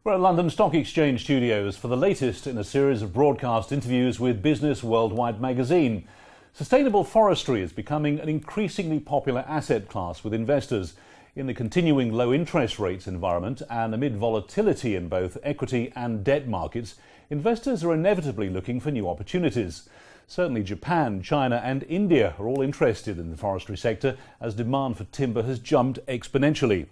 We're at London Stock Exchange studios for the latest in a series of broadcast interviews with Business Worldwide magazine. Sustainable forestry is becoming an increasingly popular asset class with investors. In the continuing low interest rates environment and amid volatility in both equity and debt markets, investors are inevitably looking for new opportunities. Certainly Japan, China and India are all interested in the forestry sector as demand for timber has jumped exponentially.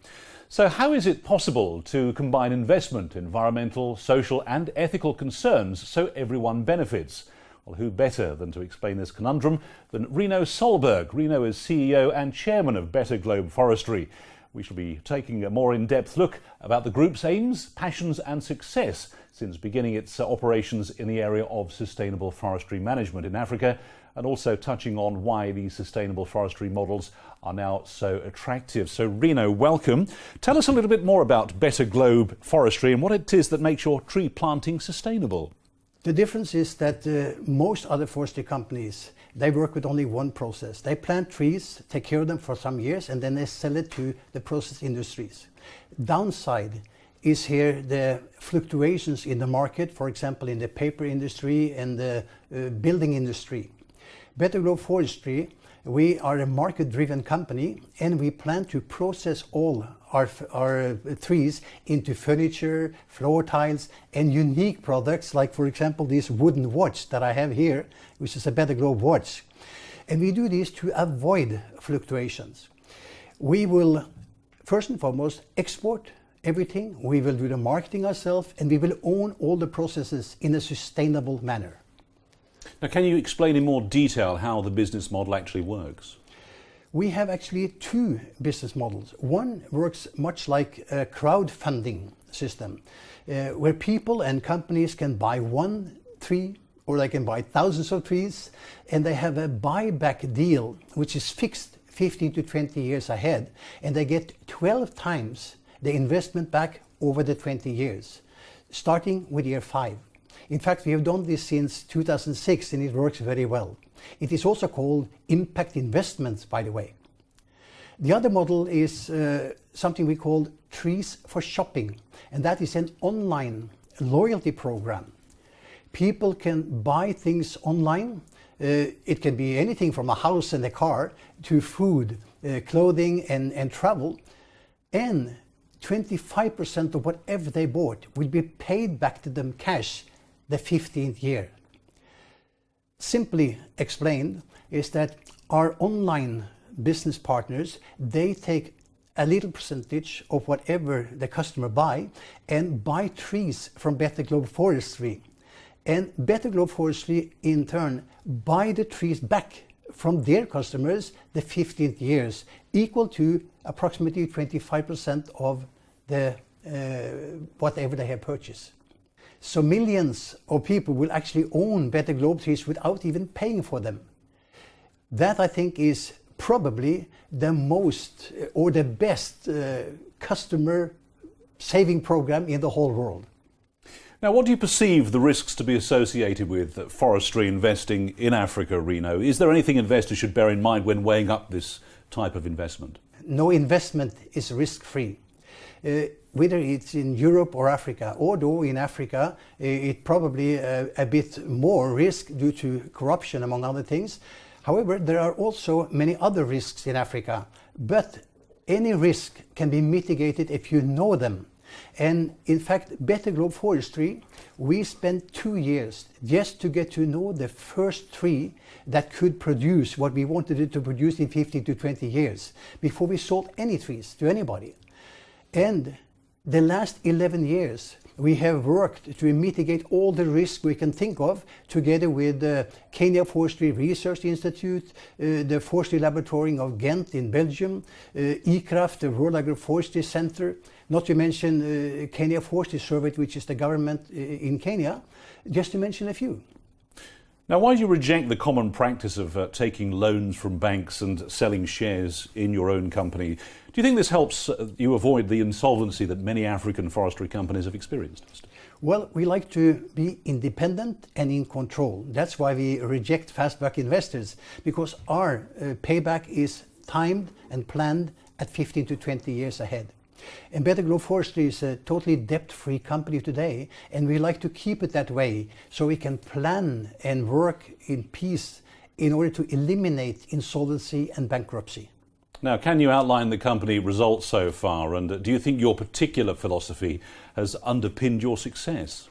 So how is it possible to combine investment, environmental, social and ethical concerns so everyone benefits? Well, who better than to explain this conundrum than Rino Solberg. Rino is CEO and chairman of Better Globe Forestry. We shall be taking a more in-depth look about the group's aims, passions and success since beginning its operations in the area of sustainable forestry management in Africa, and also touching on why these sustainable forestry models are now so attractive. So Rino, welcome. Tell us a little bit more about Better Globe Forestry and what it is that makes your tree planting sustainable. The difference is that most other forestry companies, they work with only one process. They plant trees, take care of them for some years, and then they sell it to the process industries. Downside is here the fluctuations in the market, for example in the paper industry and the building industry. Better Globe Forestry, we are a market-driven company and we plan to process all our trees into furniture, floor tiles and unique products like, for example, this wooden watch that I have here, which is a Better Globe watch. And we do this to avoid fluctuations. We will first and foremost export everything, we will do the marketing ourselves and we will own all the processes in a sustainable manner. Now, can you explain in more detail how the business model actually works? We have actually two business models. One works much like a crowdfunding system, where people and companies can buy one tree or they can buy thousands of trees, and they have a buyback deal which is fixed 15 to 20 years ahead, and they get 12 times the investment back over the 20 years, starting with year 5. In fact, we have done this since 2006 and it works very well. It is also called impact investments, by the way. The other model is something we call Trees for Shopping, and that is an online loyalty program. People can buy things online. It can be anything from a house and a car to food, clothing and travel. And 25% of whatever they bought will be paid back to them cash the 15th year. Simply explained is that our online business partners, they take a little percentage of whatever the customer buy and buy trees from Better Globe Forestry. And Better Globe Forestry in turn buy the trees back from their customers the 15th years, equal to approximately 25% of the whatever they have purchased. So millions of people will actually own Better Globe trees without even paying for them. That, I think, is probably the most or the best customer saving program in the whole world. Now, what do you perceive the risks to be associated with forestry investing in Africa, Rino? Is there anything investors should bear in mind when weighing up this type of investment? No investment is risk-free. Whether it's in Europe or Africa, although in Africa it probably a bit more risk due to corruption among other things. However, there are also many other risks in Africa, but any risk can be mitigated if you know them. And in fact, Better Globe Forestry, we spent 2 years just to get to know the first tree that could produce what we wanted it to produce in 15 to 20 years before we sold any trees to anybody. And the last 11 years, we have worked to mitigate all the risks we can think of, together with the Kenya Forestry Research Institute, the Forestry Laboratory of Ghent in Belgium, ICRAF, the World Agroforestry Center, not to mention Kenya Forestry Survey, which is the government in Kenya, just to mention a few. Now, why do you reject the common practice of taking loans from banks and selling shares in your own company? Do you think this helps you avoid the insolvency that many African forestry companies have experienced? Well, we like to be independent and in control. That's why we reject fast-back investors, because our payback is timed and planned at 15 to 20 years ahead. And Better Globe Forestry is a totally debt-free company today, and we like to keep it that way so we can plan and work in peace in order to eliminate insolvency and bankruptcy. Now, can you outline the company results so far, and do you think your particular philosophy has underpinned your success?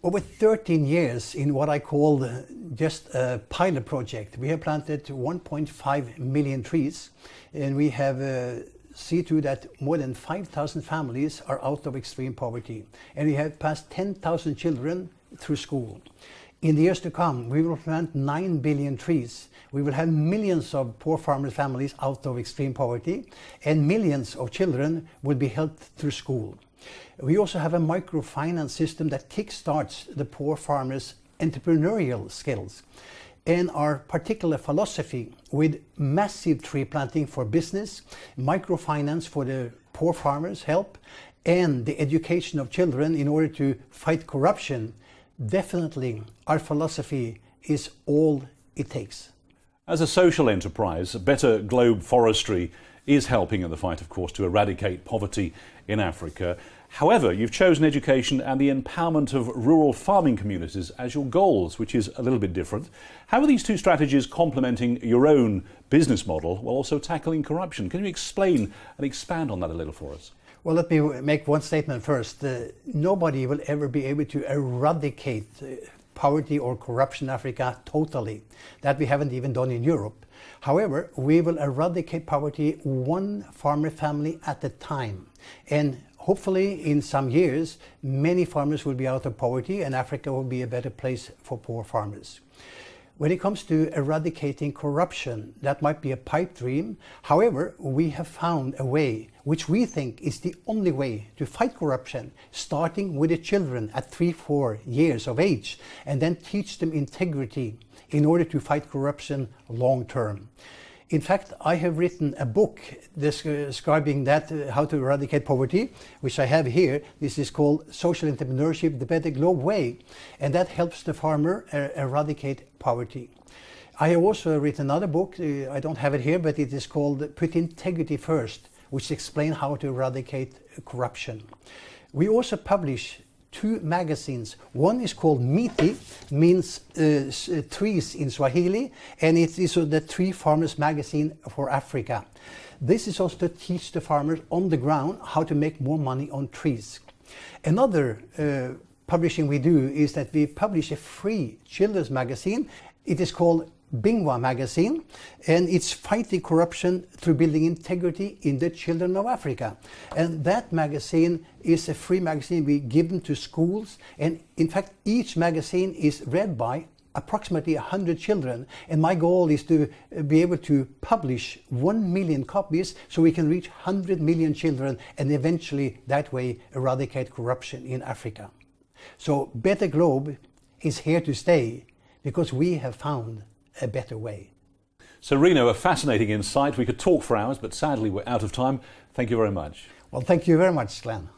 Over 13 years in what I call just a pilot project, we have planted 1.5 million trees, and we have seen to that more than 5,000 families are out of extreme poverty, and we have passed 10,000 children through school. In the years to come, we will plant 9 billion trees. We will have millions of poor farmers' families out of extreme poverty, and millions of children will be helped through school. We also have a microfinance system that kickstarts the poor farmers' entrepreneurial skills. And our particular philosophy with massive tree planting for business, microfinance for the poor farmers' help, and the education of children in order to fight corruption, definitely our philosophy is all it takes. As a social enterprise, Better Globe Forestry is helping in the fight, of course, to eradicate poverty in Africa. However, you've chosen education and the empowerment of rural farming communities as your goals, which is a little bit different. How are these two strategies complementing your own business model while also tackling corruption? Can you explain and expand on that a little for us? Well, let me make one statement first. Nobody will ever be able to eradicate poverty or corruption in Africa totally. That we haven't even done in Europe. However, we will eradicate poverty one farmer family at a time. And hopefully in some years, many farmers will be out of poverty and Africa will be a better place for poor farmers. When it comes to eradicating corruption, that might be a pipe dream. However, we have found a way, which we think is the only way to fight corruption, starting with the children at 3-4 years of age, and then teach them integrity in order to fight corruption long term. In fact, I have written a book describing that, how to eradicate poverty, which I have here. This is called Social Entrepreneurship, the Better Globe Way, and that helps the farmer eradicate poverty. I have also written another book, I don't have it here, but it is called Put Integrity First, which explains how to eradicate corruption. We also publish 2 magazines. One is called Miti, means trees in Swahili, and it is the Tree Farmers Magazine for Africa. This is also to teach the farmers on the ground how to make more money on trees. Another publishing we do is that we publish a free children's magazine. It is called Bingwa magazine, and it's fighting corruption through building integrity in the children of Africa. And that magazine is a free magazine. We give them to schools, and in fact each magazine is read by approximately 100 children, and my goal is to be able to publish 1 million copies so we can reach 100 million children and eventually that way eradicate corruption in Africa. So Better Globe is here to stay because we have found a better way. So Rino, a fascinating insight. We could talk for hours, but sadly we're out of time. Thank you very much. Well, thank you very much, Glenn.